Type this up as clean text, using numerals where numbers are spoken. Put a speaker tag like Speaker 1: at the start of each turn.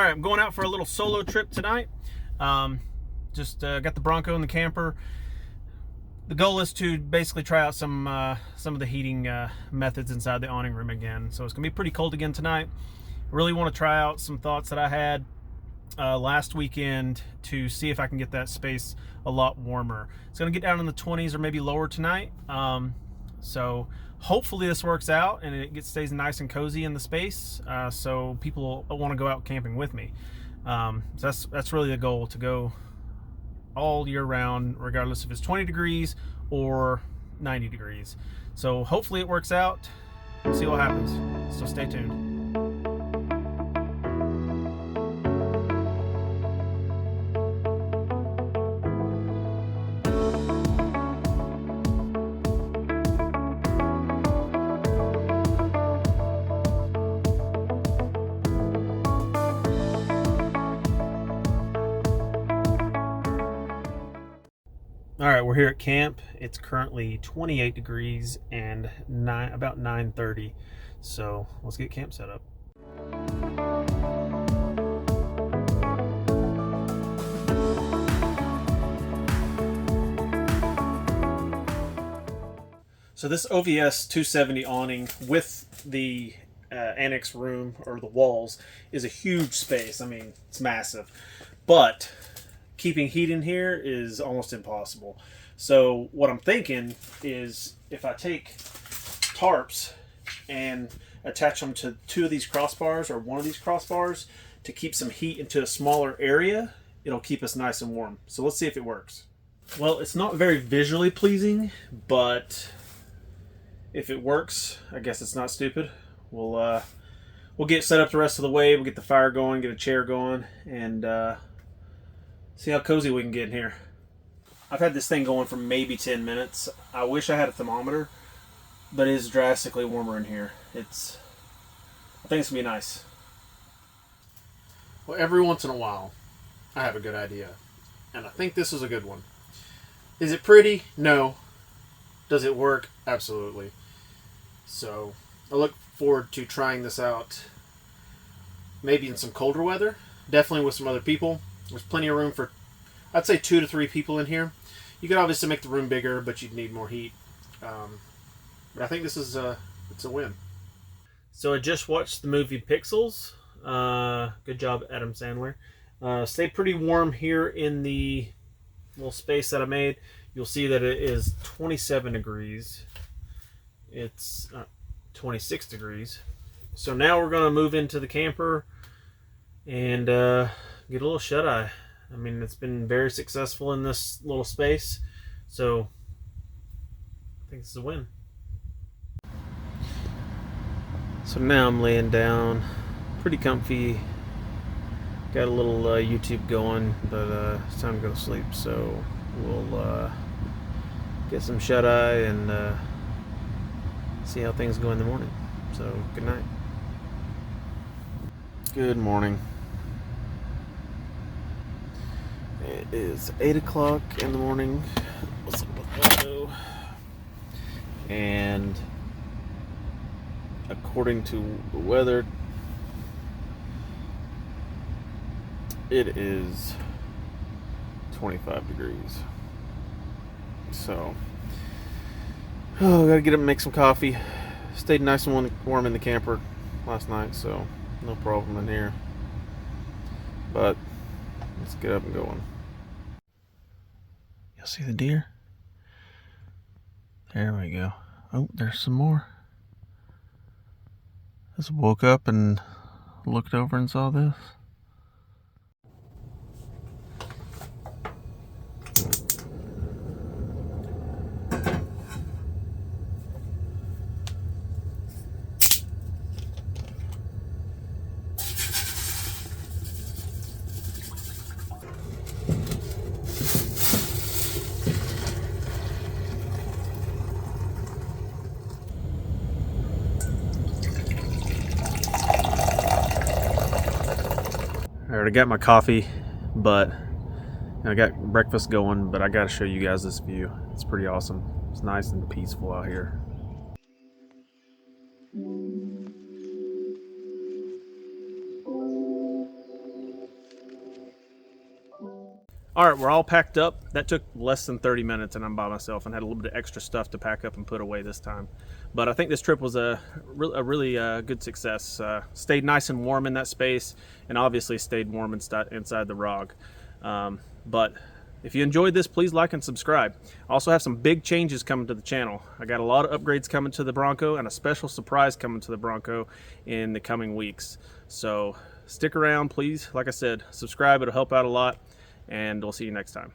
Speaker 1: All right, I'm going out for a little solo trip tonight. Just got the Bronco in the camper. The goal is to basically try out some of the heating methods inside the awning room again. So it's gonna be pretty cold again tonight. Really want to try out some thoughts that I had last weekend to see if I can get that space a lot warmer. It's gonna get down in the 20s or maybe lower tonight. So hopefully this works out and it stays nice and cozy in the space, so people want to go out camping with me. So that's really the goal, to go all year round, regardless if it's 20 degrees or 90 degrees. So hopefully it works out. We'll see what happens. So stay tuned. All right, we're here at camp. It's currently 28 degrees and about 9:30. So let's get camp set up. So this OVS 270 awning with the annex room, or the walls, is a huge space. I mean, it's massive, but keeping heat in here is almost impossible. So what I'm thinking is, if I take tarps and attach them to two of these crossbars or one of these crossbars to keep some heat into a smaller area, it'll keep us nice and warm. So let's see if it works. Well, it's not very visually pleasing, but if it works, I guess it's not stupid. We'll get set up the rest of the way. We'll get the fire going, get a chair going, and see how cozy we can get in here. I've had this thing going for maybe 10 minutes. I wish I had a thermometer, but it is drastically warmer in here. I think it's gonna be nice.
Speaker 2: Well, every once in a while, I have a good idea, and I think this is a good one. Is it pretty? No. Does it work? Absolutely. So I look forward to trying this out, maybe in some colder weather, definitely with some other people. There's plenty of room for, I'd say, 2 to 3 people in here. You could obviously make the room bigger, but you'd need more heat. But I think this is it's a win.
Speaker 1: So I just watched the movie Pixels. Good job, Adam Sandler. Stayed pretty warm here in the little space that I made. You'll see that it is 27 degrees. It's 26 degrees. So now we're going to move into the camper and get a little shut-eye. I mean, it's been very successful in this little space, so I think this is a win. So now I'm laying down, pretty comfy. Got a little YouTube going, but it's time to go to sleep. So we'll get some shut-eye and see how things go in the morning. So good night. Good morning. It is 8 o'clock in the morning. Let's look at the window. And according to the weather, it is 25 degrees. So, gotta get up and make some coffee. Stayed nice and warm in the camper last night, so no problem in here. But let's get up and going. You'll see the deer? There we go. Oh, there's some more. Just woke up and looked over and saw this. I already got my coffee, but I got breakfast going, but I got to show you guys this view. It's pretty awesome. It's nice and peaceful out here. All right, we're all packed up. That took less than 30 minutes, and I'm by myself and had a little bit of extra stuff to pack up and put away this time. But I think this trip was a really good success. Stayed nice and warm in that space, and obviously stayed warm inside the ROG. But if you enjoyed this, please like and subscribe. I also have some big changes coming to the channel. I got a lot of upgrades coming to the Bronco and a special surprise coming to the Bronco in the coming weeks. So stick around, please. Like I said, subscribe. It'll help out a lot. And we'll see you next time.